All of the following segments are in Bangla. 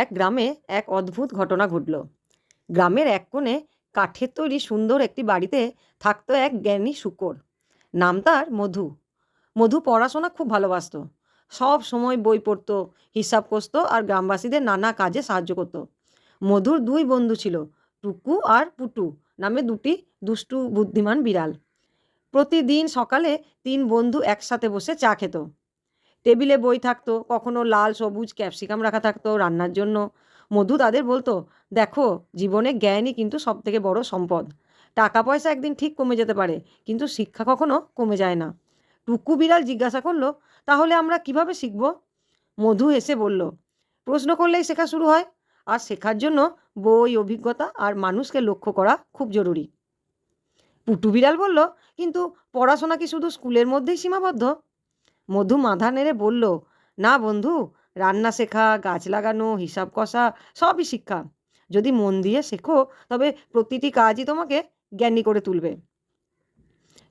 এক গ্রামে এক অদ্ভুত ঘটনা ঘটল। গ্রামের এক কোণে কাঠের তৈরি সুন্দর একটি বাড়িতে থাকতো এক জ্ঞানী শূকর। নাম তার মধু। মধু পড়াশোনা খুব ভালোবাসতো। সব সময় বই পড়তো, হিসাব কষতো আর গ্রামবাসীদের নানা কাজে সাহায্য করতো। মধুর দুই বন্ধু ছিল, টুকু আর পুটু নামে দুটি দুষ্টু বুদ্ধিমান বিড়াল। প্রতিদিন সকালে তিন বন্ধু একসাথে বসে চা খেত। টেবিলে বই থাকতো, কখনো লাল সবুজ ক্যাপসিকাম রাখা থাকতো রান্নার জন্য। মধু তাদের বলতো, দেখো, জীবনে জ্ঞানই কিন্তু সব থেকে বড় সম্পদ। টাকা পয়সা একদিন ঠিক কমে যেতে পারে, কিন্তু শিক্ষা কখনো কমে যায় না। টুকু বিড়াল জিজ্ঞাসা করলো, তাহলে আমরা কিভাবে শিখবো? মধু হেসে বলল, প্রশ্ন করলেই শেখা শুরু হয়, আর শেখার জন্য বই, অভিজ্ঞতা আর মানুষকে লক্ষ্য করা খুব জরুরি। পুটু বিড়াল বলল, কিন্তু পড়াশোনা কি শুধু স্কুলের মধ্যেই সীমাবদ্ধ? মধু মাথা নেড়ে বলল, না বন্ধু, রান্না শেখা, গাছ লাগানো, হিসাব কষা সবই শিক্ষা। যদি মন দিয়ে শেখো, তবে প্রতিটি কাজই তোমাকে জ্ঞানী করে তুলবে।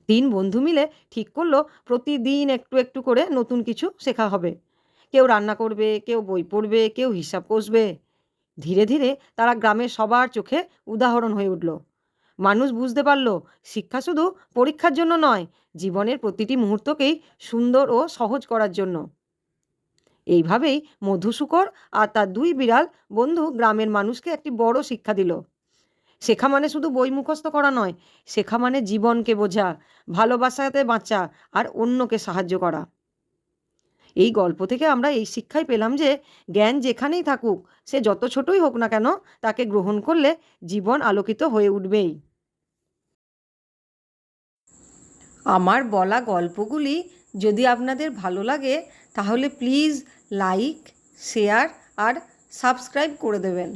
তিন বন্ধু মিলে ঠিক করলো, প্রতিদিন একটু একটু করে নতুন কিছু শেখা হবে। কেউ রান্না করবে, কেউ বই পড়বে, কেউ হিসাব কষবে। ধীরে ধীরে তারা গ্রামের সবার চোখে উদাহরণ হয়ে উঠল। মানুষ বুঝতে পারল, শিক্ষা শুধু পরীক্ষার জন্য নয়, জীবনের প্রতিটি মুহূর্তকেই সুন্দর ও সহজ করার জন্য। এইভাবেই মধুশূকর আর তার দুই বিড়াল বন্ধু গ্রামের মানুষকে একটি বড় শিক্ষা দিল। শেখা মানে শুধু বই মুখস্থ করা নয়, শেখা মানে জীবনকে বোঝা, ভালোবাসাতে বাঁচা আর অন্যকে সাহায্য করা। এই গল্প থেকে আমরা এই শিক্ষাই পেলাম যে জ্ঞান যেখানেই থাকুক, সে যত ছোটই হোক না কেন, তাকে গ্রহণ করলে জীবন আলোকিত হয়ে উঠবেই। আমার বলা গল্পগুলি যদি আপনাদের ভালো লাগে, তাহলে প্লিজ লাইক, শেয়ার আর সাবস্ক্রাইব করে দেবেন।